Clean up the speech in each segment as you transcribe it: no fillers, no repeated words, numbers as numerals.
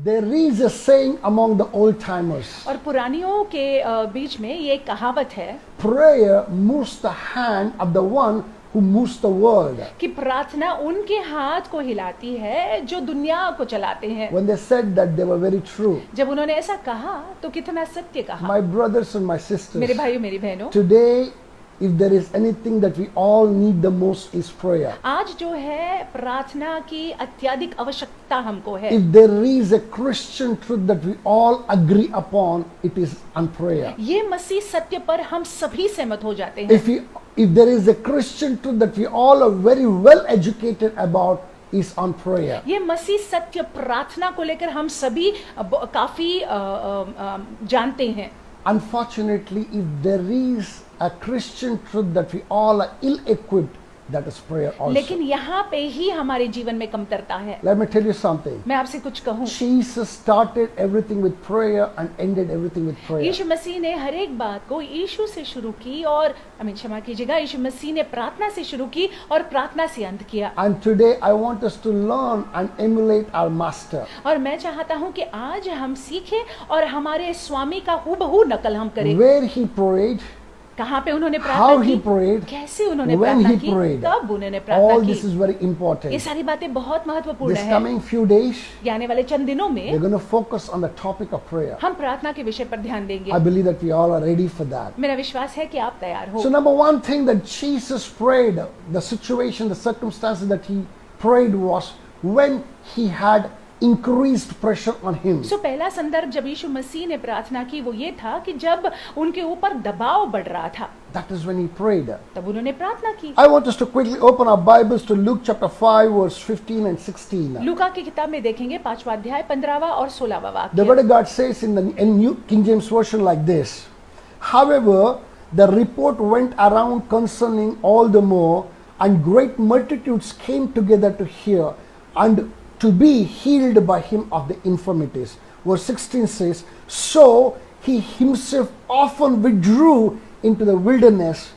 There is a saying among the old timers. और पुरानियों के बीच में ये एक कहावत है Prayer moves the hand of the one who moves the world. कि प्रार्थना उनके हाथ को हिलाती है जो दुनिया को चलाते हैं। When they said that, they were very true. जब उन्होंने ऐसा कहा तो कितना सत्य कहा। My brothers and my sisters, मेरे भाइयों मेरी बहनों, today if there is anything that we all need the most is prayer. आज जो है प्रार्थना की अत्यधिक आवश्यकता हमको है। If there is a Christian truth that we all agree upon, it is on prayer. ये मसीह सत्य पर हम सभी सहमत हो जाते हैं। If there is a Christian truth that we all are very well educated about, is on prayer. ये मसीह सत्य प्रार्थना को लेकर हम सभी काफी जानते हैं। Unfortunately, if there is a Christian truth that we all are ill-equipped, that is prayer also. लेकिन यहाँ पे ही हमारे जीवन में कमतरता है। Let me tell you something. मैं आपसे कुछ कहूँ। Jesus started everything with prayer and ended everything with prayer. यीशु मसीह ने हर एक बात को यीशु से शुरू की और क्षमा कीजिएगा, यीशु मसीह ने प्रार्थना से शुरू की और प्रार्थना से अंत किया। And today I want us to learn and emulate our master. और मैं चाहता हूँ कि आज हम सीखें और हमारे स्वामी का हूबहू नकल हम करें। Where he prayed, कहाँ पे उन्होंने how प्रार्थना he की, prayed, कैसे उन्होंने when प्रार्थना he की, prayed. कब उन्होंने प्रार्थना All की, this is very important. ये सारी बातें बहुत महत्वपूर्ण This है। coming few days, आने वाले चंद दिनों में we're going to focus on the topic of prayer. हम प्रार्थना के विषय पर ध्यान देंगे। I believe that we all are ready for that. मेरा विश्वास है कि आप तैयार हो। So number one thing that Jesus prayed, the situation, the circumstances that he prayed was when he had increased pressure on him. सो पहला संदर्भ जब यीशु मसीह ने प्रार्थना की वो ये था कि जब उनके ऊपर दबाव बढ़ रहा था, That is when he prayed. तब उन्होंने प्रार्थना की। I want us to quickly open our Bibles to Luke chapter 5 verse 15 and 16. लूका की किताब में देखेंगे 5वां अध्याय 15वां और 16वां The वाक्य। word of God says in New King James Version like this. However, the report went around concerning all the more, and great multitudes came together to hear and to be healed by him of the infirmities. Verse 16 says, so he himself often withdrew into the wilderness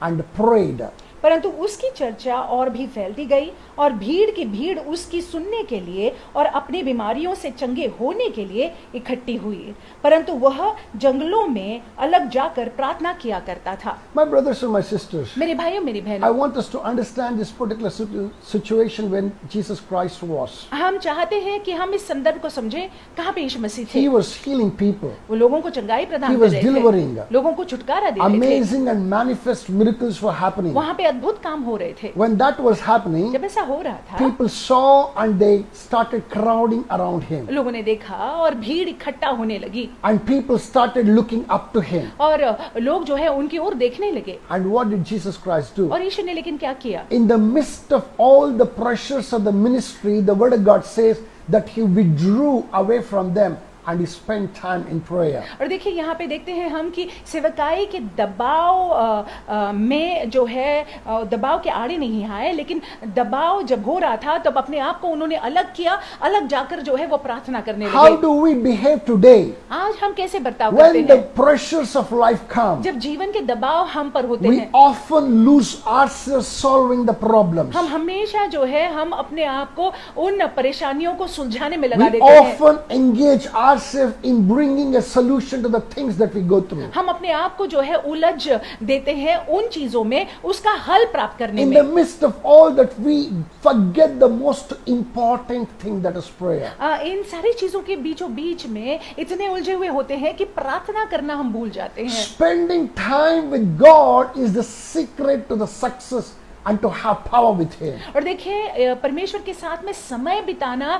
and prayed. परंतु उसकी चर्चा और भी फैलती गई और भीड़ की भीड़ उसकी सुनने के लिए और अपनी बीमारियों से चंगे होने के लिए इकट्ठी हुई, परंतु वह जंगलों में अलग जाकर प्रार्थना किया करता था। My brothers and my sisters, मेरे भाइयों मेरी I बहनों, want us to understand this particular situation when Jesus Christ was. हम चाहते हैं कि हम इस संदर्भ को समझें कहाँ पे यीशु मसीह थे। He was healing people. वो लोगों को चंगाई He प्रदान कर was रहे delivering. थे, लोगों को छुटकारा दे रहे थे, Amazing and manifest miracles were happening. वहाँ पे अद्भुत काम हो रहे थे। When that was happening, जब ऐसा हो रहा था, people saw and they started crowding around him. लोगों ने देखा और भीड़ इकट्ठा होने लगी And people started looking up to him. और लोग जो है उनकी ओर देखने लगे। And what did Jesus Christ do? और यीशु ने लेकिन क्या किया? In the midst of all the pressures of the ministry, the word of God says that he withdrew away from them and he spent time in prayer. और देखिए यहाँ पे देखते हैं हम कि सेवकाई के दबाव में जो है दबाव के आड़े नहीं आए, लेकिन दबाव जब हो रहा था तब अपने आप को उन्होंने अलग किया, अलग जाकर जो है वो प्रार्थना करने How लगे। do we behave today आज हम कैसे बर्ताव करते when the हैं? pressures of life come? जब जीवन के दबाव हम पर होते We हैं, often lose ourselves solving the problems. हम हमेशा जो है हम अपने आप को उन परेशानियों को सुलझाने में लगा We देते हैं। often engage ourselves in bringing a solution to the things that we go through. हम अपने आप को जो है उलझ देते हैं उन चीजों में, उसका हल प्राप्त करने In में। the midst of all that, we forget the most important thing, that is prayer. इन सारी चीजों के बीचों बीच में इतने उलझे हुए होते हैं कि प्रार्थना करना हम भूल जाते हैं। Spending time with God is the secret to the success and to have power with him. और देखिए परमेश्वर के साथ में समय बिताना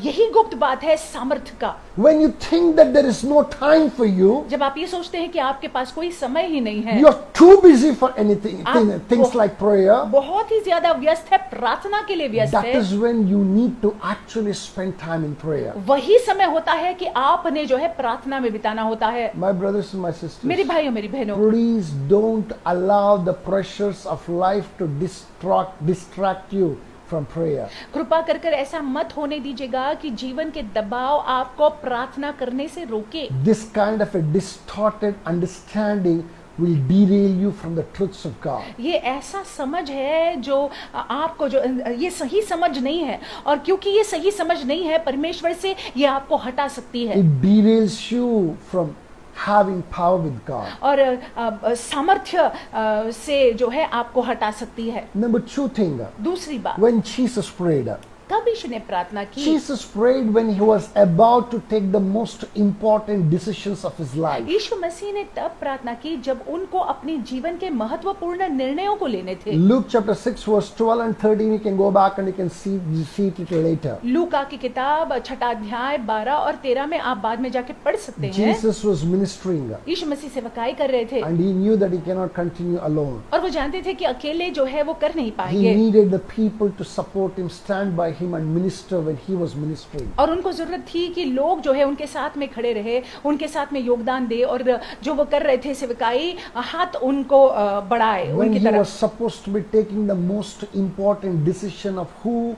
यही गुप्त बात है सामर्थ्य का। When you think that there is no time for you, जब आप ये सोचते हैं कि आपके पास कोई समय ही नहीं है, you are too busy for anything, आप things like prayer. बहुत ही ज्यादा व्यस्त है, प्रार्थना के लिए व्यस्त That है, is when you need to actually spend time in prayer. वही समय होता है कि आपने जो है प्रार्थना में बिताना होता है। My brothers and my sisters, मेरी भाइयों मेरी बहनों, please don't allow the pressures of life to distract you from prayer. कृपा कर कर ऐसा मत होने दीजिएगा कि जीवन के दबाव आपको प्रार्थना करने से रोके। This kind of a distorted understanding will derail you from the truths of God. ये ऐसा समझ है जो आपको जो ये सही समझ नहीं है, और क्योंकि ये सही समझ नहीं है परमेश्वर से, ये आपको हटा सकती है It derails you from having power with God. और सामर्थ्य से जो है आपको हटा सकती है। Number two thing, दूसरी बात, when Jesus prayed, कब यीशु ने प्रार्थना की? Jesus prayed when he was about to take the most important decisions of his life. यीशु मसीह ने तब प्रार्थना की जब उनको अपने जीवन के महत्वपूर्ण निर्णयों को लेने थे। Luke chapter 6 verse 12 and 13, you can go back and you can see it later. लूका की किताब 6 अध्याय 12 और 13 में आप बाद में जाके पढ़ सकते हैं। Jesus was ministering यीशु मसीह सेवकाई कर रहे थे and he knew that he cannot continue alone. और वो जानते थे कि अकेले जो है वो कर नहीं He पाएंगे, needed the people to support him, stand by him and minister when he was ministering. और उनको जरूरत थी कि लोग जो है उनके साथ में खड़े रहे, उनके साथ में योगदान दे, और जो वो कर रहे थे सेवकाई, हाथ उनको बढ़ाए When उनकी he was तरफ। supposed to be taking the most important decision of who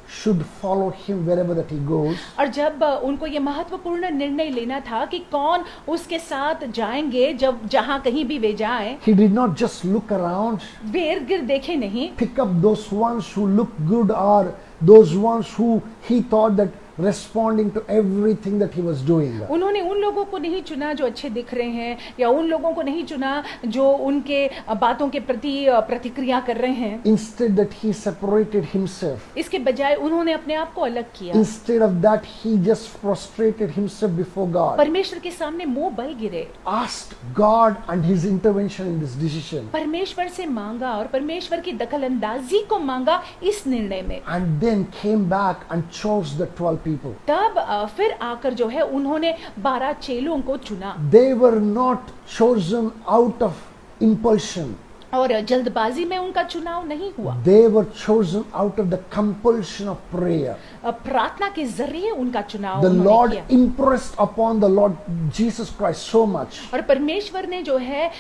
should follow him wherever that he goes, और जब उनको ये महत्वपूर्ण निर्णय लेना था कि कौन उसके साथ जाएंगे, जब जहां कहीं भी वे जाएं, he did not just look around, वे इर्द गिर्द देखे नहीं, pick up those ones who look good or those ones who he thought that responding to everything that he was doing. उन्होंने उन लोगों को नहीं चुना जो अच्छे दिख रहे हैं, या उन लोगों को नहीं चुना जो उनके बातों के प्रति प्रतिक्रिया कर रहे हैं। Instead that he separated himself. इसके बजाय उन्होंने अपने आप को अलग किया। Instead of that he just prostrated himself before God. परमेश्वर के सामने मुंह बल गिरे, Asked God and his intervention in this decision. परमेश्वर से मांगा और परमेश्वर की दखलंदाजी को मांगा इस निर्णय में। And then came back and chose the 12 people. तब फिर आकर जो है उन्होंने 12 चेलों को चुना, They were not chosen out of impulsion. और जल्दबाजी में उनका चुनाव नहीं हुआ, They were chosen out of the compulsion of prayer. प्रार्थना के जरिए उनका चुनाव The उन्होंने Lord किया। impressed upon the Lord Jesus Christ so much. और परमेश्वर ने जो है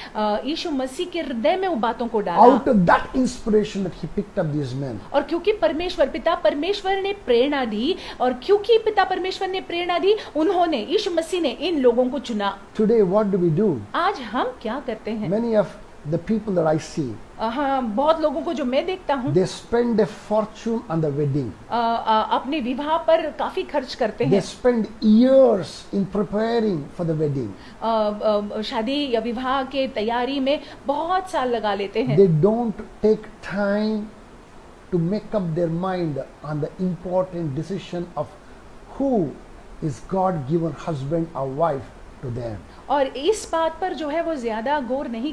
यीशु मसीह के हृदय में उन बातों को डाला, Out of that inspiration that he picked up these men. और क्योंकि परमेश्वर ने प्रेरणा दी, और क्योंकि पिता परमेश्वर ने प्रेरणा दी, उन्होंने यीशु मसीह ने इन लोगों को चुना। Today what do we do? आज हम क्या करते हैं? Many of the people that I see, हाँ, बहुत लोगों को जो मैं देखता हूँ, they spend a fortune on the wedding. अपने विवाह पर काफी खर्च करते They हैं, spend years in preparing for the wedding. शादी या विवाह के तैयारी में बहुत साल लगा लेते हैं। They don't take time to make up their mind on the important decision of who is God-given husband or wife to them. और इस बात पर जो है वो ज्यादा गौर नहीं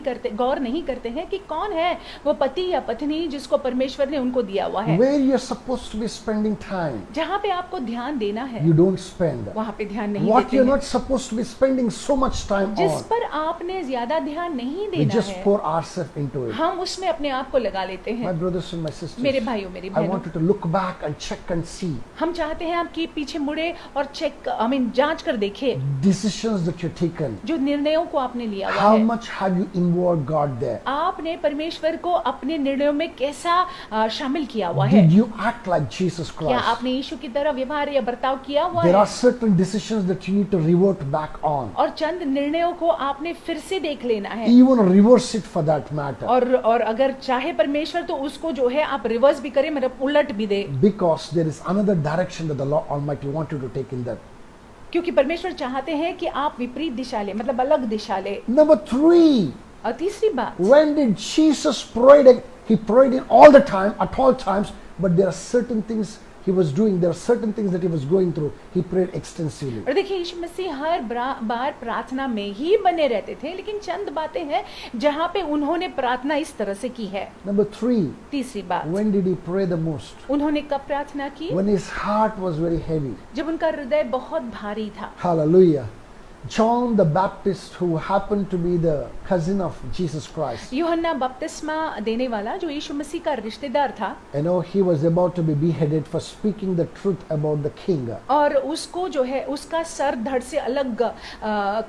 करते हैं कि कौन है वो पति या पत्नी जिसको परमेश्वर ने उनको दिया हुआ है। Where you're supposed to be spending time, जहाँ पे आपको ध्यान देना है you don't spend. वहाँ पे ध्यान नहीं What देते you're हैं। not supposed to be spending so much time जिस on, पर आपने ज्यादा ध्यान नहीं we देना just है, pour ourselves into it. हम उसमें अपने आप को लगा लेते My हैं। brothers and my sisters, मेरे भाइयों मेरी I बहनों, want you to look back and check and see हम चाहते हैं आपकी पीछे मुड़े और जांच कर देखे decisions that you've taken. जो निर्णयों को आपने लिया हुआ How है। much have you involved God there? आपने परमेश्वर को अपने निर्णयों में कैसा शामिल किया हुआ है? Did you act like Jesus क्या Christ? आपने यीशु की तरह व्यवहार या बर्ताव किया हुआ There है? are certain decisions that you need to revert back on. और चंद निर्णयों को आपने फिर से देख लेना है, Even reverse it for that matter. और अगर चाहे परमेश्वर तो उसको जो है आप रिवर्स भी करें, मतलब उलट भी दे, Because there is another direction that the Lord Almighty want you to take in that. क्योंकि परमेश्वर चाहते हैं कि आप विपरीत दिशा ले, मतलब अलग दिशा ले। Number 3, और तीसरी बात, when did Jesus pray? He prayed in all the time, at all times, but there are certain things he was doing, there are certain things that he was going through. He prayed extensively. और देखिए यीशु मसीह हर बार प्रार्थना में ही बने रहते थे, लेकिन चंद बातें हैं जहाँ पे उन्होंने प्रार्थना इस तरह से की है। Number 3, तीसरी बात, when did he pray the most? उन्होंने कब प्रार्थना की? When his heart was very heavy. जब उनका हृदय बहुत भारी था। Hallelujah. John the Baptist, who happened to be the cousin of Jesus Christ, यूहन्ना बपतिस्मा देने वाला जो यीशु मसीह का रिश्तेदार था, you know, he was about to be beheaded for speaking the truth about the king. और उसको जो है उसका सर धड़ से अलग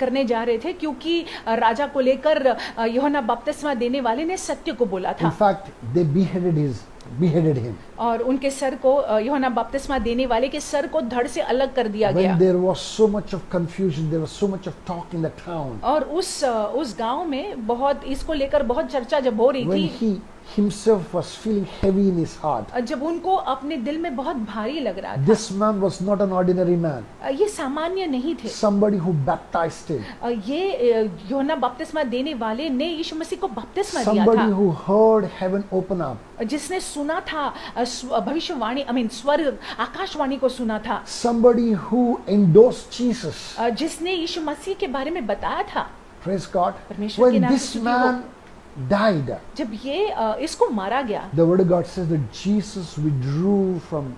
करने जा रहे थे, क्योंकि राजा को लेकर यूहन्ना बपतिस्मा देने वाले ने सत्य को बोला In था। fact, they beheaded his beheaded him. और उनके सर को यूहन्ना बपतिस्मा देने वाले के सर को धड़ से अलग कर दिया गया। When there was so much of confusion, there was so much of talk in the town. और उस गांव में बहुत इसको लेकर बहुत चर्चा जब हो रही When थी, he himself was feeling heavy in his heart, जब उनको अपने दिल में बहुत भारी लग रहा this man was not an ordinary man. था, ये सामान्य नहीं थे। Somebody who baptized him. ये यूहन्ना बपतिस्मा देने वाले ने यीशु मसीह को बपतिस्मा दिया Somebody था, who heard heaven open up. जिसने सुना था भविष्यवाणी, स्वर्ग आकाशवाणी को सुना था, Somebody who endorsed Jesus. जिसने यीशु मसीह के बारे में बताया था। Praise God. परमेश्वर के When नाम this से स्तुति हो। man died, जब ये इसको मारा गया, the word of God says that Jesus withdrew from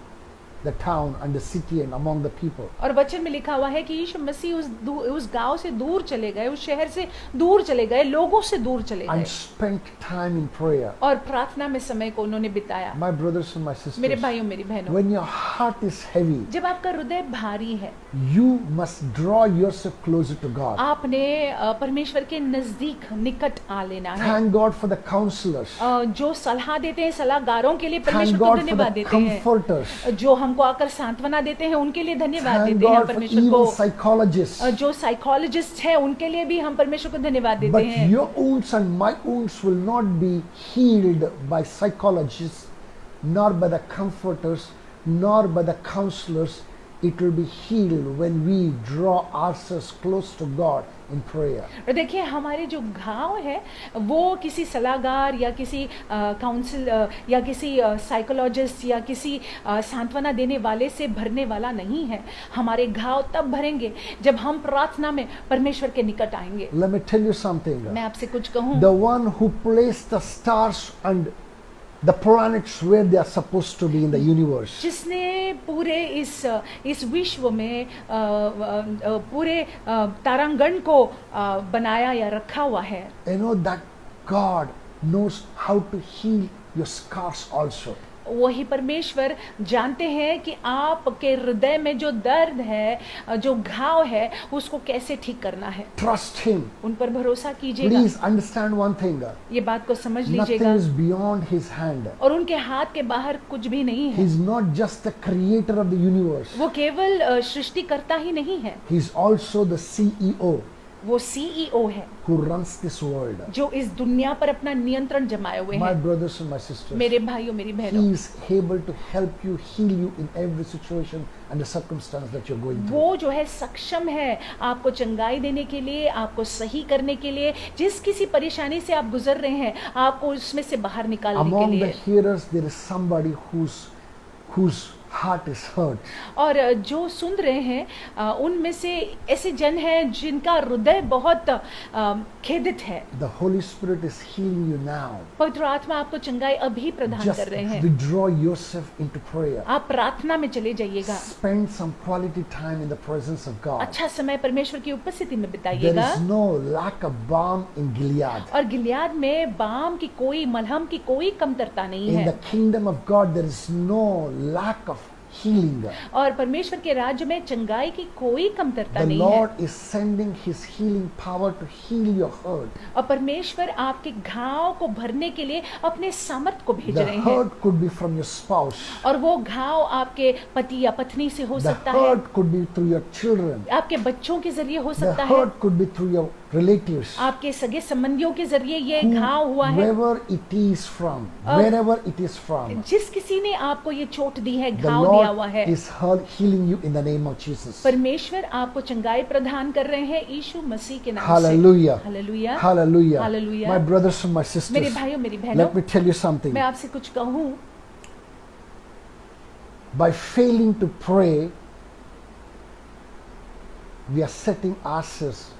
the town and the city and among the people. और वचन में लिखा हुआ है कि यीशु मसीह उस गांव से दूर चले गए, उस शहर से दूर चले गए, लोगों से दूर चले And गए spent time in prayer. और प्रार्थना में समय को उन्होंने बिताया। My brothers and my मेरे sisters, भाइयों मेरी बहनों, when your heart is heavy, जब आपका हृदय भारी है, you must draw yourself closer to God. आपने परमेश्वर के नजदीक निकट आ लेना है। Thank God for the counselors. जो सलाह देते हैं, सलाहगारों के लिए Thank परमेश्वर को God for धन्यवाद the देते हैं। comforters. जो हमको आकर सांत्वना देते हैं, उनके लिए धन्यवाद Thank देते हैं God for परमेश्वर even को। psychologists. जो साइकोलॉजिस्ट है, उनके लिए भी हम परमेश्वर को धन्यवाद देते But हैं। your wounds and my wounds will not be healed by psychologists, nor by the comforters, nor by the counselors. It will be healed when we draw ourselves close to God in prayer. और देखिए, हमारे जो घाव है वो किसी सलाहकार या किसी काउंसिल या किसी साइकोलॉजिस्ट या किसी सांत्वना देने वाले से भरने वाला नहीं है। हमारे घाव तब भरेंगे जब हम प्रार्थना में परमेश्वर के निकट आएंगे। Let me tell you something. मैं आपसे कुछ कहूँ, The one who placed the stars and the planets where they are supposed to be in the universe. जिसने पूरे इस विश्व में पूरे तारांगण को बनाया या रखा हुआ है, You know that God knows how to heal your scars also. वही परमेश्वर जानते हैं कि आपके हृदय में जो दर्द है, जो घाव है, उसको कैसे ठीक करना है। Trust Him. उन पर भरोसा कीजिएगा। Please understand one thing. ये बात को समझ Nothing लीजिएगा। is beyond His hand. और उनके हाथ के बाहर कुछ भी नहीं है। He's not just the creator of the universe. वो केवल सृष्टिकर्ता ही नहीं है, He's also the CEO वो सीईओ है who runs this world. जो इस दुनिया पर अपना नियंत्रण जमाए हुए My हैं। brothers and my sisters, मेरे भाइयों मेरी He बहनों, is able to help you, heal you in every situation and the circumstance that you're going through. वो जो है सक्षम है आपको चंगाई देने के लिए, आपको सही करने के लिए, जिस किसी परेशानी से आप गुजर रहे हैं, आपको उसमें से बाहर निकालने के Among the लिए। hearers, there is somebody whose heart is hurt. और जो सुन रहे हैं उनमें से ऐसे जन हैं जिनका हृदय बहुत खेदित है। The Holy Spirit is healing you now. पवित्र आत्मा आपको चंगाई अभी प्रदान Just कर रहे हैं। withdraw yourself into prayer. आप प्रार्थना में चले जाइएगा, Spend some quality time in the presence of God. अच्छा समय परमेश्वर की उपस्थिति में There बिताइएगा। is no lack of balm in Gilead. और गिलियाद में बाम की कोई, मलहम की कोई कमतरता नहीं In है। the kingdom of God, there is no lack of healing. और परमेश्वर के राज्य में चंगाई की कोई कमतरता The नहीं है। Lord is sending His healing power to heal your hurt. और परमेश्वर आपके घाव को भरने के लिए अपने सामर्थ को भेज The रहे हैं। hurt could be from your spouse. और वो घाव आपके पति या पत्नी से हो The सकता है, hurt could be through your children. आपके बच्चों के जरिए हो The सकता है, hurt could be through your relatives. आपके सगे संबंधियों के जरिए ये घाव हुआ है। Whoever it is from, wherever it is from, जिस किसी ने आपको ये चोट दी है, the घाव दिया हुआ Lord है, is healing you in the name of Jesus. परमेश्वर आपको चंगाई प्रदान कर रहे हैं यीशु मसीह के नाम से। Hallelujah. Hallelujah. Hallelujah. Hallelujah. My brothers and my मेरे sisters, भाइयों मेरी बहनों, let me tell you something. मैं आपसे कुछ कहूँ, By failing to pray, we are setting ourselves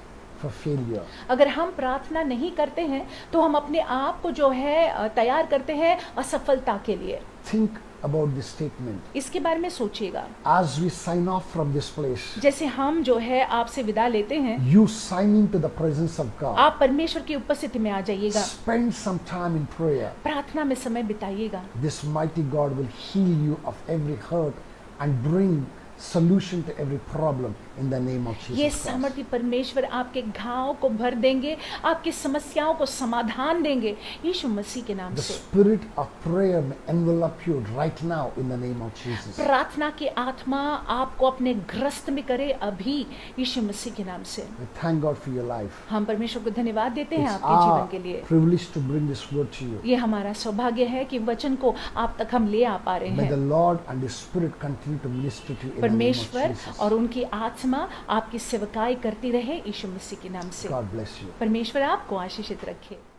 for failure. अगर हम प्रार्थना नहीं करते हैं तो हम अपने आप को जो है तैयार करते हैं असफलता के लिए। Think about this statement. इसके बारे में सोचिएगा। As we sign off from this place, जैसे हम जो है आपसे विदा लेते हैं, you sign into the presence of God. आप परमेश्वर की उपस्थिति में आ जाइएगा, Spend some time in prayer. प्रार्थना में समय बिताइएगा। This mighty God will heal you of every hurt and bring solution to every problem in the name of ये Jesus Christ. सामर्थ्य परमेश्वर आपके घाव को भर देंगे, आपकी समस्याओं को समाधान देंगे यीशु मसीह के नाम The से। spirit of prayer may envelop you right now in the name of Jesus. प्रार्थना की आत्मा आपको अपने ग्रस्त में करे अभी यीशु मसीह के नाम से। We thank God for your life. हम परमेश्वर को धन्यवाद देते हैं It's आपके जीवन our के लिए। privilege to bring this word to you. ये हमारा सौभाग्य है कि वचन को आप तक हम ले आ पा रहे May the हैं। Lord and His Spirit continue to minister to you in the name of परमेश्वर Jesus. और उनकी आत्मा आपकी सेवकाई करती रहे यीशु मसीह के नाम से। God bless you. परमेश्वर आपको आशीषित रखे।